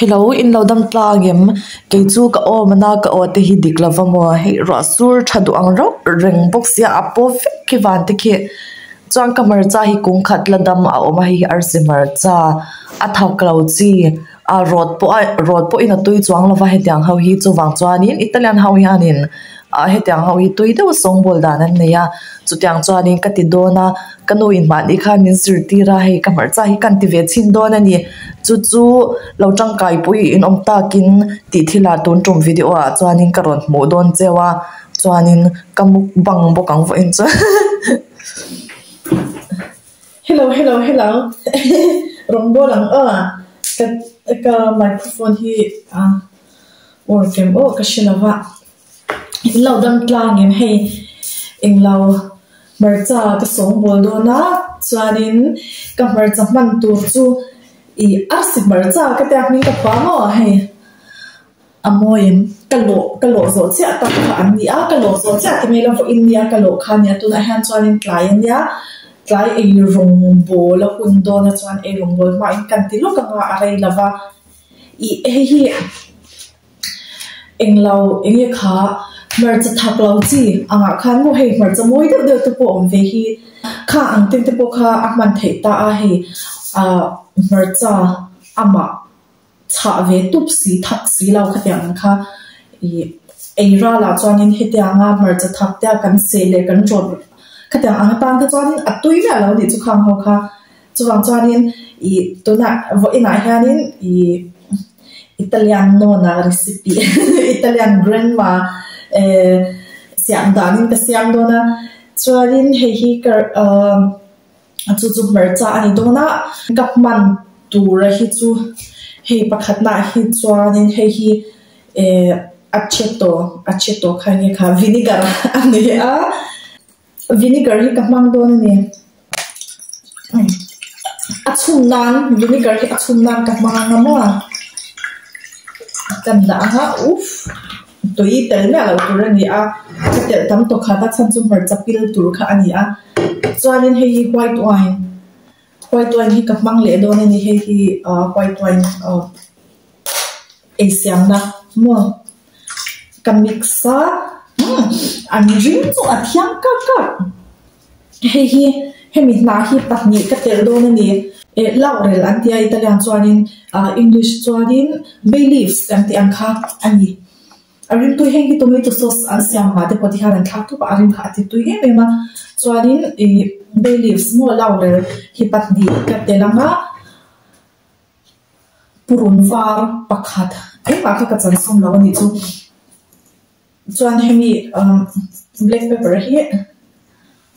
Hello in laudam tlangem keichu ka o mana ka o te hi diklava mo he rasur thadu angro reng box ya apo ki van te ki chang kamar cha hi kung khat ladam a oma hi arsimar cha a thak klauchi a rod po in a tui chuang lova he tyang ho hi chuwang chuanin italian ho hianin a he tyang ho hi tui de song bol dan an neya chu tyang chuanin ka ti dona kanu in man i khan min sirti ra he kamar cha hi kan ti ve chin don ani chu lo tang kai pui in om takin ti thila ton tum video a chuanin karon mo don chewa chuanin kamuk bang bo kang vo in cha Hello Rombo lang ka microphone hi workem ka shilava lau dam tlangin hey inglau marcha ka song bol do na chuanin ka marcha man tur chu I arsik marcha ka tak min ka pa mo hey amoyim kalo zo cha ta kha an ni a kalo zo cha ti me lo fo india kalo khan ya tu na han chuanin client ya tlai e rong bol hun do na chuan e rong bol ma in kan ti lo ka nga arei lava I hi englau enge kha marcha thak lau chi anga khan mo he marcha moi de tu po om ve hi kha ang tin te po kha ahman thei ta a hi marcha ama cha ve tup si thak si lau kha tyang kha I ra la chuanin he tyanga marcha thak ta kan se le kan jod kha tyang ang pan ka chuanin atui la lo ni chu khang ho kha chuwang chuanin I tuna vo ina hianin Italian nona recipe Italian grandma siam danin ka siam dona chuanin he ka chu marcha ani dona kapman tura hi chu he pakhatna hi chuanin he hi aceto khani kha vinegar ani vinegar hi kapmang dona ni achumnan vinegar hi achumnan kapmang ngamo ganda ha tui tel na lo tur ani a tel tam to kha ta chan chu marcha pil tur kha ani a chuanin he hi white wine hi kapmang le don ani he hi white wine asian na mo kamixa an ring chu a thiang ka he mi na hi pahni ka tel don ani laurel antia italian chuanin english chuanin bay leaves kan ti ang kha ani arin tu hengi tomato sauce an siam ma de poti haran thak tu arin kha ti tu he mema chuanin bay leaves mo laurel hi patni ka telanga purun var pakhat ai pa ka chan som law ni chu chuan hemi black pepper hi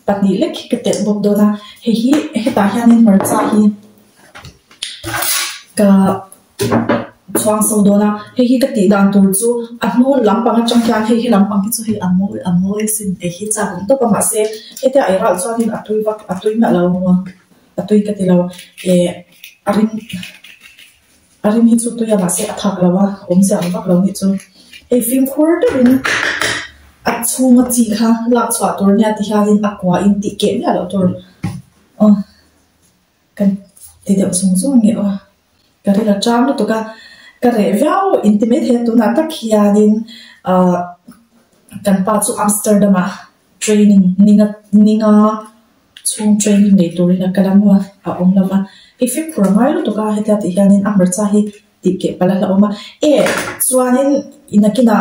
patni lek ka tel bob do na he ta hianin marcha hi ka chuang so dona he ka ti dan tur chu a hnu lampang atang khan he lampang chu he amoi sin te hi cha bum to pa ma se he te ai ra chuanin atui ma lo mo atui ka ti lo arin hi chu tu ya ma se athak lawa om se ang bak lo ni chu he film quarter in achunga chi kha la chwa tur nya ti hianin akwa in ti ke nya lo tur kan ti de chung chung nge kare la cham to ka kare vau intimate he tu na ta khianin kan pa chu amsterdam training ninga chung training nei turin a kalamwa a omlama if you promise to ka heta ti hianin amarcha hi ti ke pala la oma chuanin inakina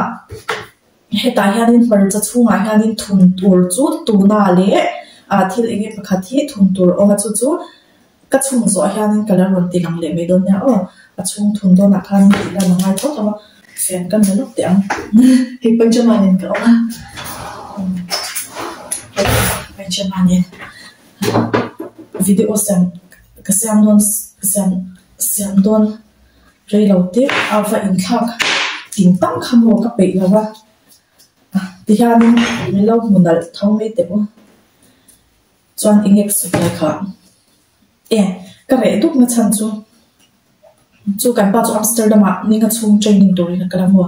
heta hianin marcha chunga hianin thun tur chu tuna le thil enge pakhathi thun tur oma chu ka chung zo hianin kala ron ti lang le me don ya achung thun do na khan ti la na ngai tho fen kan na lok te ang he panchamanin ka panchamanin video kasam don reilo te alpha in thak tin tam khamo ka pe lawa ti hianin melo munal thome te bo chuan ingek su la kha ka re duk na chan chu kan pa chu amsterdam ninga chung training dori na kala mo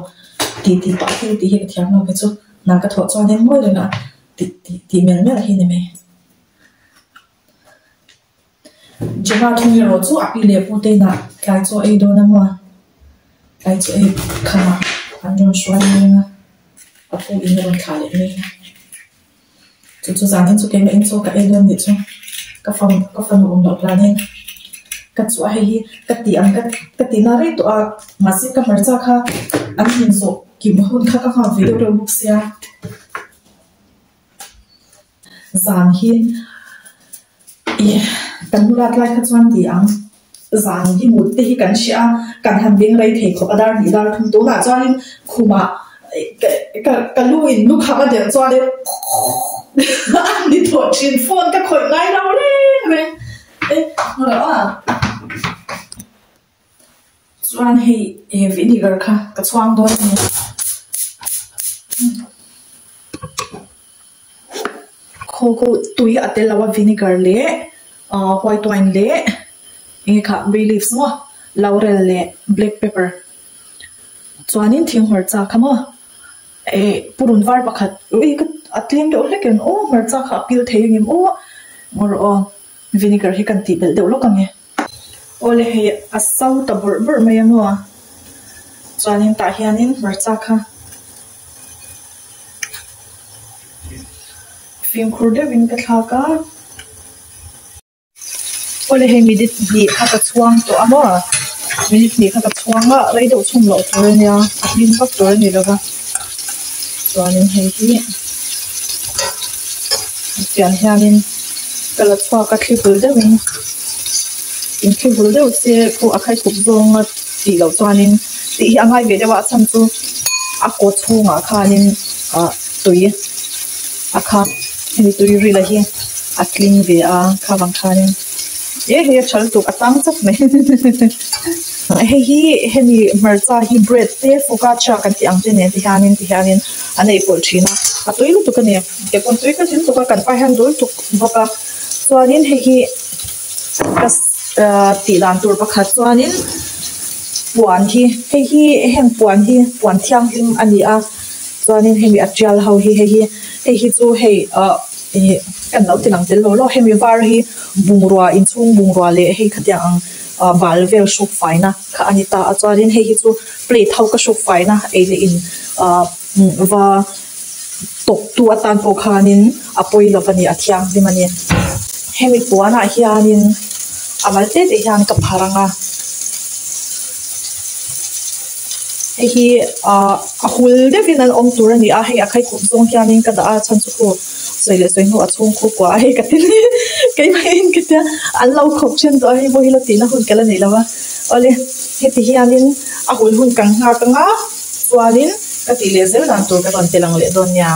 ti pa ti he thiam no ke chu na ka tho chuan en moi le na ti mel hi ne me Java thungi ro chu api le pu te na kai cho ei do na mo cái chỗ ấy khá ăn cho xoan nha à phụ in rồi khá lệ này chú dán lên chú cái mấy chú cái luôn để chú các phần ổn đọc là nên các chú hay các tí ăn các tí nào đấy tụi mà sẽ các mở ra khác ăn hình rộ kiếm hơn khác các hàng video bút xe dán hiên cần mua lại các chú ăn tí ăn dán hi một tí cần xia cần hành biến lấy thể của đar đi đar thùng tố là cho nên khu mà cái lui lúc khác mà để cho nên ăn đi thổi trên phone các khối ngay đâu đấy ê nó đó à Chuan hay vinegar ka chuang don ni kho tui atel lawa vinegar le white wine le inge kha bay leaves mo laurel le black pepper chuanin thing hor cha khamo purun var pakhat ka atlem do leken o mar cha kha pil theyim o mor vinegar hi kan ti bel do lo kange ole he asau ta bur mai amo chuanin ta hianin marcha kha film khurde win ka thla ka ole he midit bi kha ka chuang to amo midit bi kha ka chuanga rei do chung lo to nia atin ka to ni lawa chuanin he hi pian hianin kala chua ka thipul de win in khi bul deuh se ko akhai khup zonga ti lo chuanin ti hi angai ve dewa cham chu a ko chunga khanin tui akha ni tui ri la hi a clean ve a khawang khanin he chal tu atang chap me he ni marcha hi bread te focaccia kan ti ang te ne ti hanin anei pol thina a tui lu tu ka ne ke kon tui ka tin tu ka kan pa han dul tu boka chuanin he ti dan tur pakhat chuanin puan hi heng puan thiang him ani a chuanin hemi atial ho hi chu kan lo tinang tel lo hemi var hi bungrua in chung bungrua le hei khatia ang balvel shuk faina kha anita a chuanin hi chu plate ho ka shuk faina ele in wa tok tu atan po khanin apoi lovani athiang dimani hemi puana hianin amalte de hian ka pharanga hi a hul de vinan om turani a hei akhai khum zong hianin ka da chan chu ko soile soinu a chung khu kwa hei ka tin kai main ka ta an lo khop chen do hei bo hi la tin a hun kala nei lawa ole he ti hianin a hul hun kang nga chuanin ka ti le zel dan tur ka don telang le don nya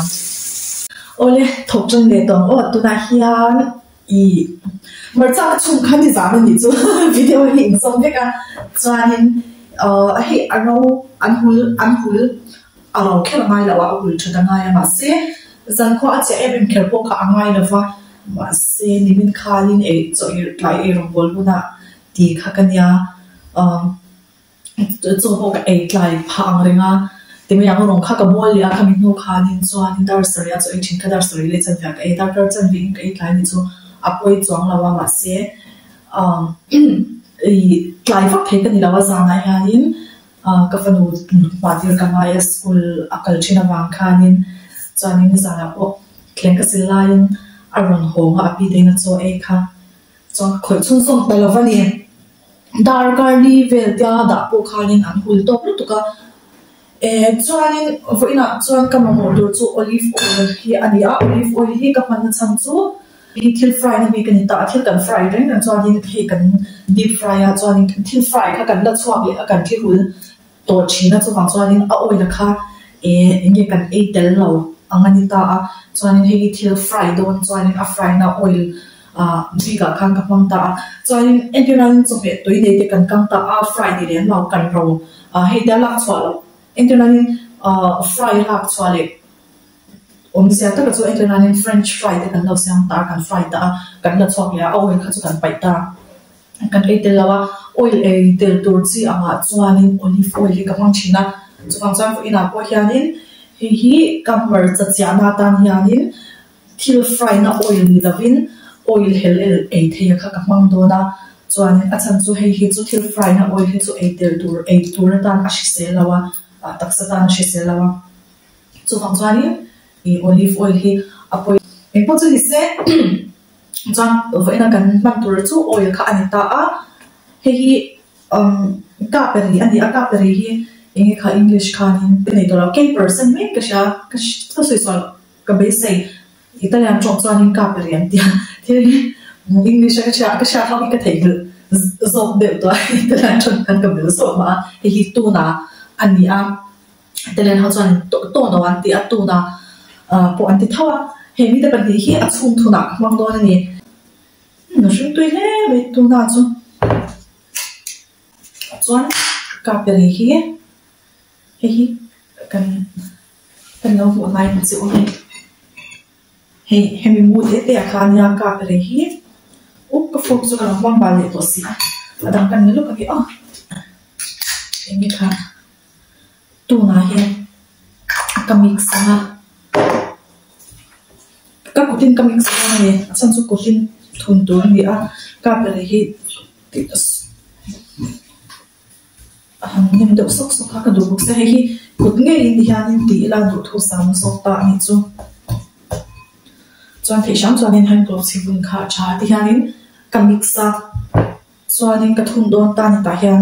ole thok chen le don o tu na hian marcha chung khan ni zan ni chu video hi in som veka chuanin hi aro an hul aro khel mai lawa hul thada ngai ma se zan kho ache em khel po kha angai lawa ma se ni min khalin choi lai rong bol buna ti kha kanya cho ho ka lai phang renga timi yang rong kha ka bol ya kha min no khalin chuanin dar saria choi thin kha dar sari le chan ya ka dar kar chan vin ka lai ni chu apoi chuang lawa ma se tlai vak thei kan lawa zana hianin ka fanu patir ka ngai school akal thina wang khanin chuanin zana po thleng ka silain aron honga api deina cho e kha chuan khoi chun som balawani dar garni vel tia da po khanin an hul top lu tuka chuanin voina chuan ka ma motor chu olive oil hi ania olive oil hi ka man cham chu thil fry na bi kan ta thil kan fry reng kan chuanin he kan deep fry a chuanin thil fry kha kan la chuak le kan thil hul to china chu wang chuanin a oil kha nge kan tel lo angani ta a chuanin he thil fry don chuanin a fry na oil biga khang ka pang ta chuanin engineering chu pe toi nei te kan kang ta a fry ni len lo kan ro he da lak chwalo engineering fry lak chwale omsia ta ka chu engineering french fry te kan lo siam ta kan fry ta kan la chwak ya oil kha chu kan pai ta kan tel lawa oil tel tur chi anga chuanin olive oil ka mang china chuang chuan ko ina po hianin hi kamar cha chiana tan hianin thil fry na oil ni davin oil hel thei kha ka mang do na chuan a chan chu hei hi chu thil fry na oil hi chu ei tur tan a hrise lawa taksa tan a hrise lawa chu phang chuan hi olive oil hi apoi ei po chu hi se chuan voina kan man tur chu oil kha ani ta a hei kaperi ani a kaperi hi inge kha English khanin nei to capers and make ka soi sol ka be sei Italian chong chuan in kaperi an tia thil English ka sha ha ka thei zop de to Italian chong kan ka be so ma hi tuna ani a Italian ha chuan to no an ti a tuna po an ti thawa he mi te pali hi a chung thuna mang do ani no shin tui le be tuna chu chuan kaperi hi hei kan lo mu ngai mu chu hei hemi mu te khan ya kaperi hi ka fok chu kan wang ba le to si adam kan lu ka ki enge kha tu na he ka mix na ka kutin ka mix na ne chan chu kutin thun tur ni a kaperi hi ti nim do sok ka du buk se hi kut nge in di hanin ti la du thu sam sok ta ni chu chuan thei sham chuan in han to chibun kha tha ti hanin ka mixa chuan in ka thun don ta ni ta hian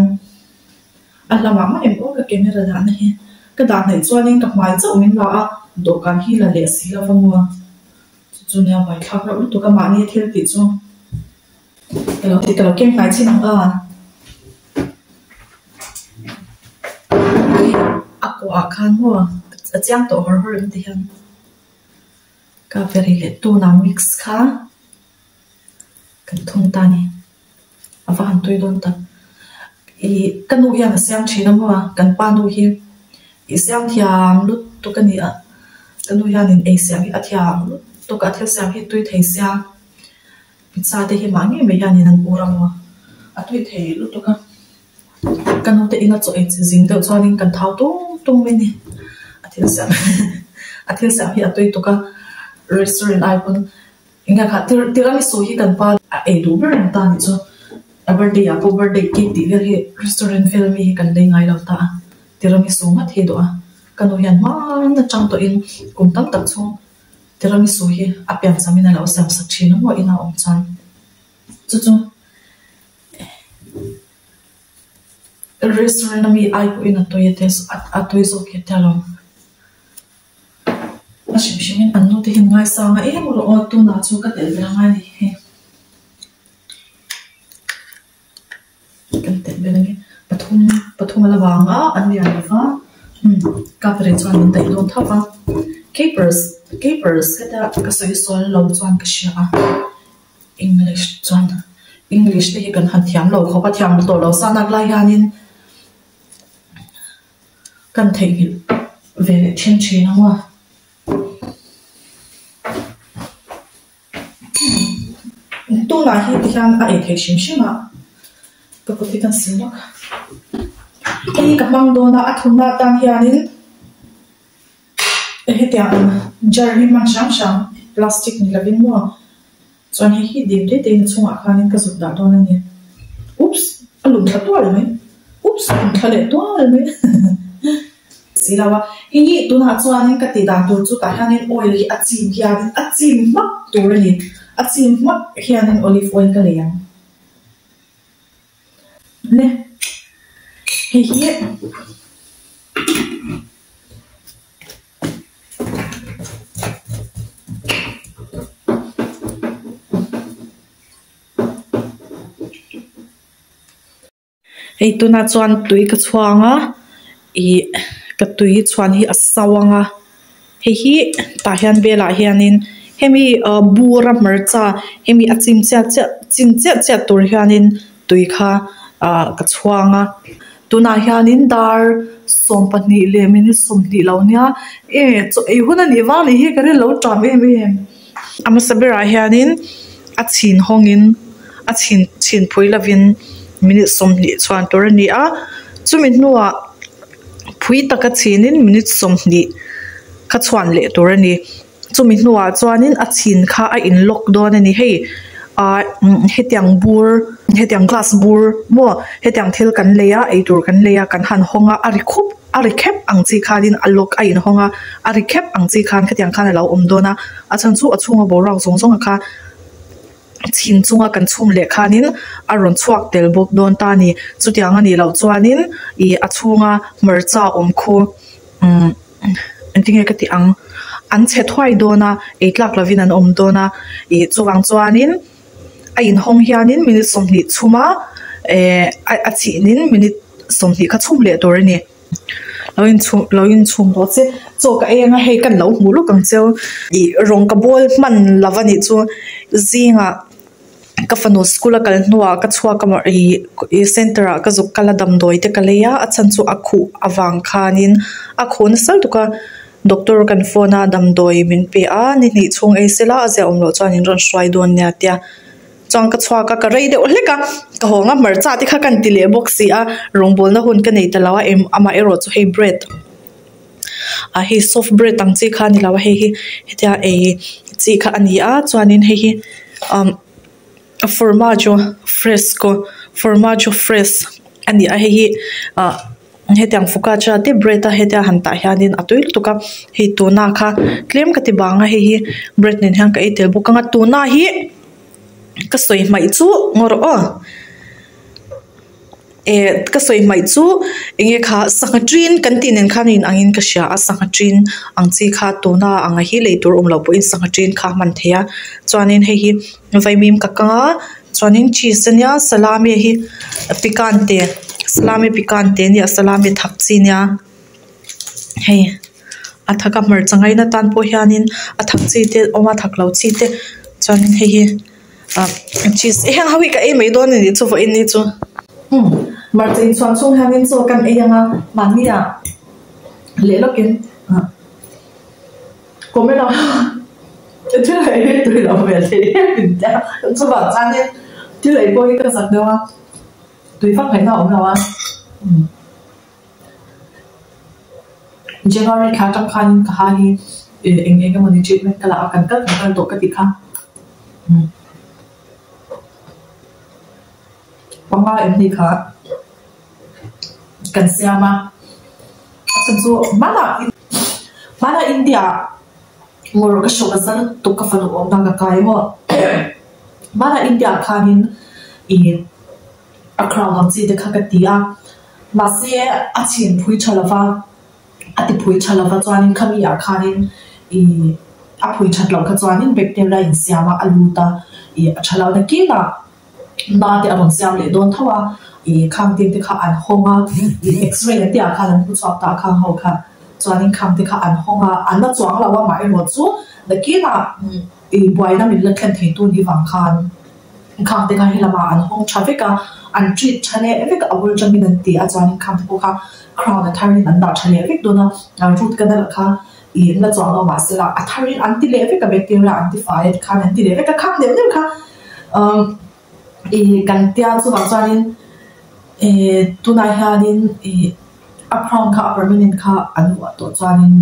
alama ma em o ka camera da na he ka da nei chuan in ka mai chau min la a do kan hi la le si la vangwa chu nya bai thak ra to ka ma ni thil ti chu ka lo kem kai chin a aqua khan ho a chang to hor ti han ka very le tu na mix kha kan thong ta ni ava han tui don ta kanu hian a siam thina mo kan pa nu hi siam thiam lut to kan ni a kanu hian in ei siam hi a thiam lut to ka thil siam hi tui thei siam pizza te hi ma nge me hian in an pura mo a tui thei lut to ka kanu te ina cho ei jing te chuanin kan thau tung me ni a thil siam hi a tui to ka restaurant icon inga kha tiramisu hi kan pa e du ber ta ni cho birthday a po birthday cake ti ver hi restaurant film hi kan dei ngai lo ta tiramisu ma the do a kanu hian ma na chang to in kum tam tak chu tiramisu hi a pian samina lo sam sak thina mo ina om chan chu restaurant mi ai ko ina to yete a to iso ke talon Ashimshimin anu te hin ngai sa nga e mo ro tu na chu ka tel bela ngai ni he kan tel bela nge pathum la wanga an ya va ka pre chuan in dai don thapa capers ka soi sol lo chuan ka sha English te hi kan han thiam lo kho pa thiam to lo sa nak lai hanin kan thei ve chen na wa tu na hi ti hian a e thei shim a ka ko ti kan sin lok ei ka mang do na a thun na tan hianin he tiang jar hi man sham plastic ni lavin mo chuan hi dim te te chunga khanin ka zut da don ani oops alum tha to le oops thale to le silawa hi tu na chuanin ka ti dan tur chu ka hianin oil hi a chim mak tur ni a chim mak hianin olive oil ka leyang ne hi ei tu na chuan tui ka chuanga ka tui chuan hi a sawanga hi ta hian bela hianin hemi bura marcha hemi a chin cha tur hianin tui kha ka chuanga tuna hianin dar som pani le mini som di lo nia cho ei huna ni wa ni hi kare lo tam em ama sabera hianin a chin hongin a chin phui lavin mini som ni chuan tur ni a chumi nuwa phui taka chinin mini som ni ka chuan le tur ni chumi nuwa chuanin a chin kha a in lock don ani hei hetiang bur hetiang glass bur mo hetiang thil kan leya eitur kan leya kan han honga ari khep ang chi khanin alok a in honga ari khep ang chi khan khatiang khan alo omdona achan chu achunga borang zong kha chin chunga kan chhum le khanin aron chuak tel bok don ta ni chutiang ani lo chuanin I achunga marcha om khu antinge kati ang an che thwai dona eitlak lovin an om dona I chuwang chuanin a in hong hianin minute somni chuma a chinin minute somni kha chhum le tor ni loin chum do che cho ka enga he kan lo mulu kang cheu I rong ka bol man lavani chu zinga ka fano school kal nuwa ka chhuwa ka mar I center ka zuk kala dam doi te kaleya achan chu akhu awang khanin akhon sal tuka doctor kan phona dam doi min pe a ni chung e sela aze omlo chanin ron swai don nya tia chang ka chhuwa ka rei de oleka ka honga marcha ti kha kan tile boxi a rongbol na hun ka nei talawa em ama ero chu hey bread a he soft bread tang chi kha ni lawa he tia e chi kha ani a chuanin he formaggio fresh ani a he hetiang focaccia te bread a hetia hanta hianin atuil tuka he tuna kha klem ka ti banga he bread nen hang ka etel bukanga tuna hi ka soi mai chu ngor o ka soi mai chu enge kha sangatrin kantinen khanin angin ka sha a sangatrin angchi kha tuna anga hi leitur omlo po in sangatrin kha man theya chuanin he hi vaimim ka kanga chuanin cheese nya salami hi picante salami picante ni salami thakchi nya hey athaka mar changai na tan po hianin athakchi te oma thaklo chi te chuanin he hi cheese hang hawi ka e mai don ni chu fo in ni chu martin chuan chung hangin chu kan e yanga mania le lokin komela tu lai tu lo ve le da chu ba chan ni tu lai bo ka sak dewa tu fa kai na om lawa January kha tang khan ka ha hi eng eng mani treatment kala kan ka kan to ka ti kha panga em ni kha kan siama asansu mana India ngor ka shogazan to ka falo om dang ka kai mo mana India khanin in akra ham chi de kha ka tia ma se achin phui chalawa ati phui chalawa chuanin khami ya khanin a phui chatlo kha chuanin bacteria in siama aluta chalaw na ki na te aron siam le don thawa khang tin te kha an honga x-ray te a khan pu chak ta khang ho kha chuanin khang te kha an honga an na chuang lawa mai ro chu the kina boy na min la khan thei tu ni wang khan khang te kha hilama an hong traffic a an treat chane evik abul jamin an ti a chuanin khang te kha crowd a tharin an da chane evik dona an root ka dal kha na chuang lawa sela a tharin anti le evik a bacteria antified khan anti le evik a khang dem kha kan tia chu bang chuanin tunai hianin upfront kha permanent kha anwa to chuanin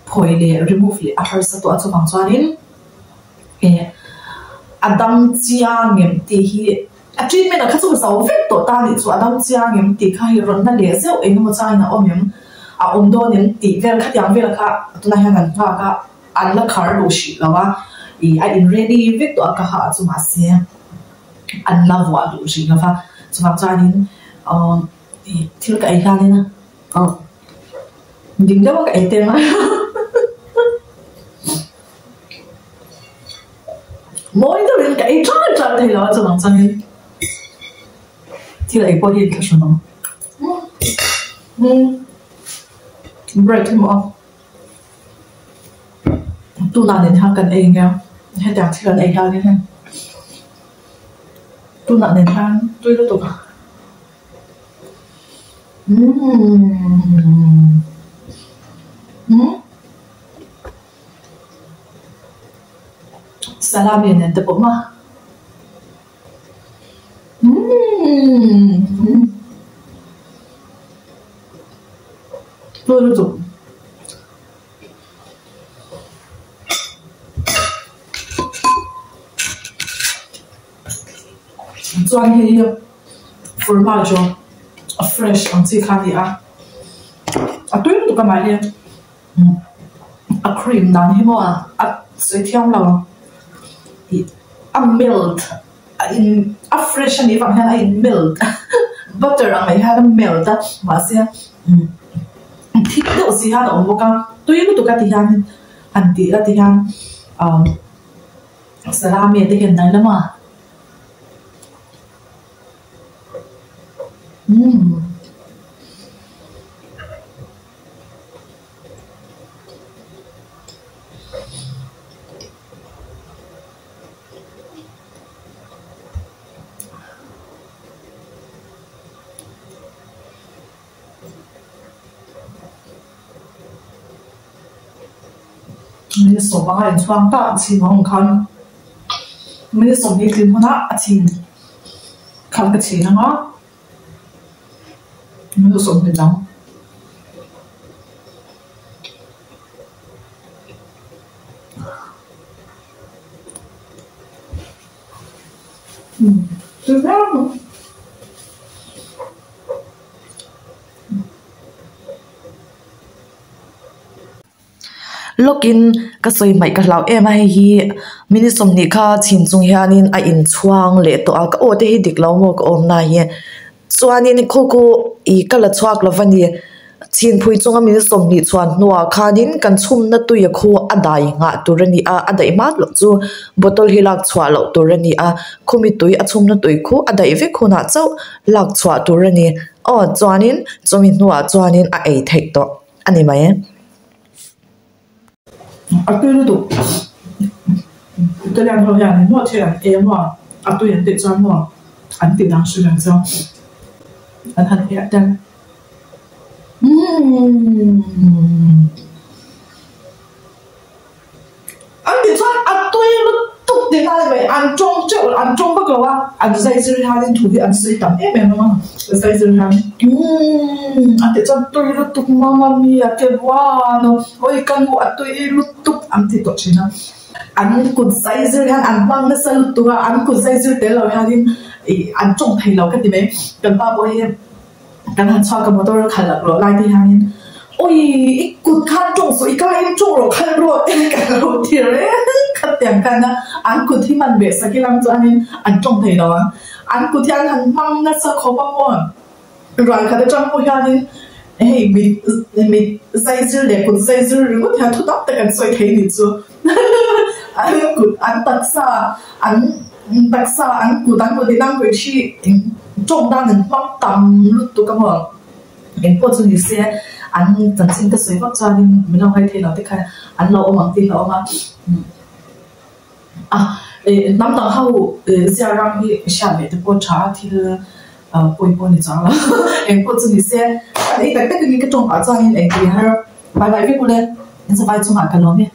phoi le remove le ahar sa to chu bang chuanin adam chiangem ti hi a treatment a kha chu so vet to ta ni chu adam chiangem ti kha hi ron na le se o engmo chaina omem a omdo nen ti vel kha tiang vel kha tunai hian ka an la khar lo shi lawa I in ready vet to ka ha chu ma se an love wa do shi lawa chu bang chuanin thil ka ai kha na ding da ka ai te ma moi da rin ka ai cha thai lo chu bang chuanin thil ai po hi ka shona break him off tu na nen hang kan ai nga he ta thil ai ha ni tu na nen hang tu lo to ka salami nen te po ma lo to chuan hi formaggio fresh ang chi khani a tuin tu ka mai hi a cream nan hi mo a sei thiam lo a milk in a fresh ani vang han in milk butter ang mai ha milk da ma sia thik do si ha do mo ka tuin tu ka ti han an ti la ti han salami te hen nai lama mình sống bằng hành trang ta chỉ mong khăn mình sống đi tìm hona chỉ khăn cái chỉ nó mình sống đi đâu từ đó lokin ka soi mai ka hlau em ai hi mini somni kha chin chung hianin a in chuang le to a ka o te hi dik lo mo ko om na hi chuanin khoko I kala chuak lovani chin phui chunga mini somni chuan nuwa khanin kan chum na tu ya khu adai nga turani a adai mat lo chu bottle hi lak chwa lo turani a khumi tui a chum na tui khu adai ve khuna chau lak chwa turani o chuanin chumi nuwa chuanin a ei thek to ani mai tôi được tôi làm thôi nhà mua theo em mà tôi nhận được cho mua anh tìm đang suy nghĩ sao anh hành hiện đang anh tìm cho tôi lúc tục đến đây vậy anh trông bắt đầu anh dây dưa hai đến thủ thì anh suy tầm em mà dây dưa hai anh tìm cho tôi lúc tục mama mia cái quá nó ôi căn hộ tôi lúc tục anh thì tốt chứ nào anh cũng dây dưa hai anh mang nó sao lúc tục anh cũng dây dưa để lâu hai đến anh trông thấy lâu cái gì vậy cần ba bữa em cần hắn cho cái món tôi khai lạc rồi lại thì hai đến ôi ít cút khăn trông rồi cái em trông rồi khăn rồi em cả rồi thì đấy khăn tiền khăn á anh cút thì mình biết sao cái làm cho anh trông thấy đâu anh cút thì anh mang nó sao khó bao mòn rồi cái trong mỗi ngày hey mình dây dưa để cút dây dưa rồi có thể thu tóc tại anh xoay thấy gì chưa anh cút anh tắt xa anh cút thì đang về chi trông đang nên mắc tầm lúc tụi các bạn em có chuyện gì sẽ anh tận sinh cái suy phát cho nên mình không hay thế nào thế khai anh lâu mà tin lâu mà năm tháng hậu giờ rằng thì sáng nay tôi có trả thì bồi bồi như chẳng là em có chuyện gì sẽ anh ấy tất cái trong ở cho nên em thì hay bye bye với cô lên em sẽ bye cho mọi người luôn nhé